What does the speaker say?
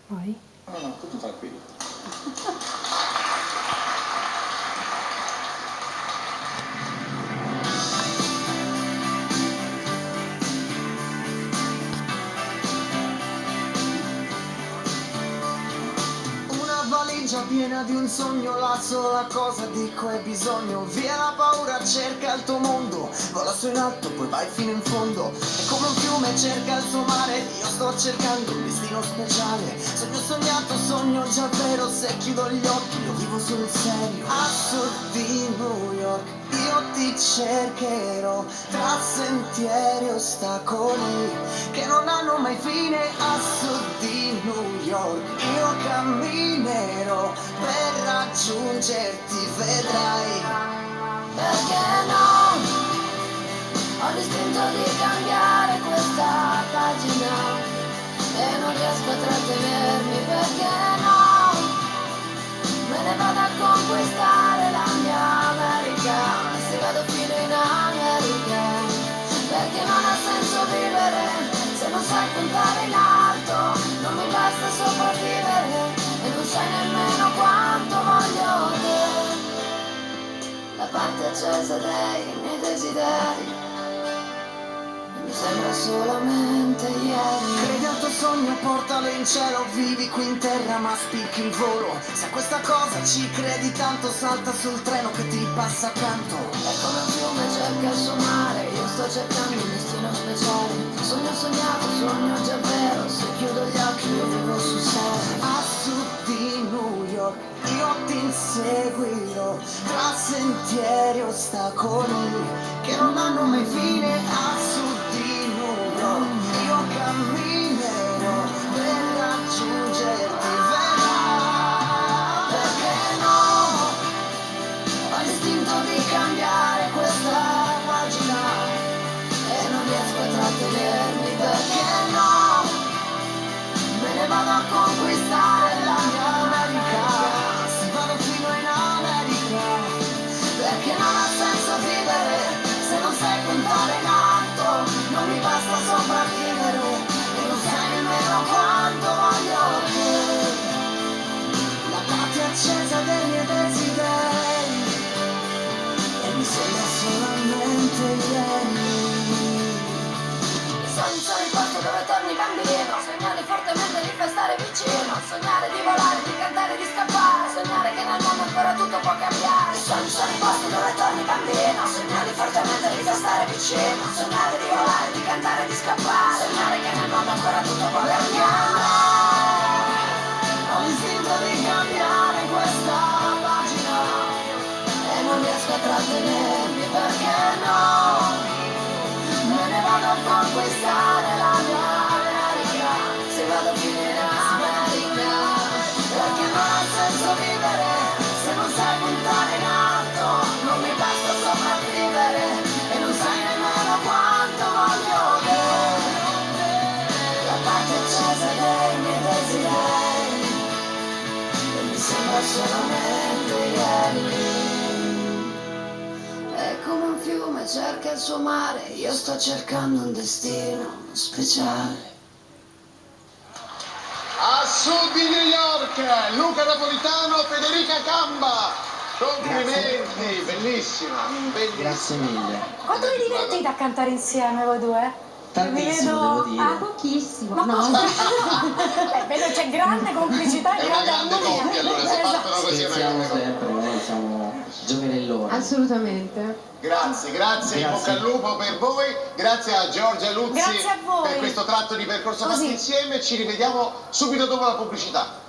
Poi? No, tutto tranquillo. Valigia piena di un sogno, la sola cosa di cui hai bisogno. Via la paura, cerca il tuo mondo, vola su in alto, poi vai fino in fondo. È come un fiume, cerca il suo mare, io sto cercando un destino speciale. Sogno sognato, sogno già vero, se chiudo gli occhi io vivo sul serio. A sud di New York io ti cercherò, tra sentieri e ostacoli che non hanno mai fine. A sud di New York io camminerò per raggiungerti, vedrai. Perché no? Ho l'istinto di cambiare questa pagina e non riesco a trattenermi, perché no? Me ne vado a conquistare la mia America, se vado fino in America, perché non ha senso vivere se non sai puntare in alto, non mi basta sopravvivere e non sai nemmeno quanto voglio te, la parte accesa dei miei desideri. Mi sembra solamente ieri. Credi al tuo sogno, portalo in cielo, vivi qui in terra ma spicchi il volo. Se a questa cosa ci credi tanto, salta sul treno che ti passa accanto. È come un fiume cerca il suo mare, io sto cercando un destino speciale. Sogno sognato, sogno già vero, se chiudo gli occhi io vivo sul serio. A sud di New York io ti inseguirò, tra sentieri e ostacoli che non hanno mai fine. A sud di New York io camminerò per raggiungerti, vedrai. Perché no? Ho l'istinto di cambiare questa pagina e non riesco a trattenermi, perché no? Me ne vado a conquistare la mia America, Se vado fino in America, perché non ha senso vivere se non sai puntare in alto, non mi basta sopravvivere e non sai nemmeno quanto voglio te, la parte accesa dei miei desideri, e mi sembra solamente ieri. sogni sono il posto dove torni bambino, sognare fortemente di stare vicino, sognare di volare, di cantare, di scappare, sognare che nel mondo ancora tutto può cambiare. Sogni sono il posto dove torni bambino, sognare fortemente di stare vicino, sognare di volare, di cantare, di scappare, sognare che nel mondo ancora tutto può cambiare. Ho l'istinto di cambiare questa pagina E non riesco a trattenermi, perché no? Me ne vado a conquistare la mia America, se vado fino in America, perché non ha senso vivere se non sai puntare in alto, non mi basta sopravvivere e non sai nemmeno quanto voglio te, la parte accesa dei miei desideri, e mi sembra solamente ieri. È come un fiume cerca il suo mare, io sto cercando un destino speciale. A sud di New York, Luca Napolitano, Federica Gamba. Complimenti, bellissima, bellissima. Grazie mille. Quanto vi divertite a cantare insieme voi due? Tantissimo, devo dire. Ah, pochissimo. Ma No. vedo c'è grande complicità e È una grande grande coppia, allora, se Esatto. partono così è una Scherziamo grande coppia. sempre, noi siamo giocherelloni. Assolutamente. Grazie, grazie, in bocca Grazie. al lupo per voi, grazie a Giorgia Luzzi Grazie a voi. per questo tratto di percorso Così. fatto insieme, ci rivediamo subito dopo la pubblicità.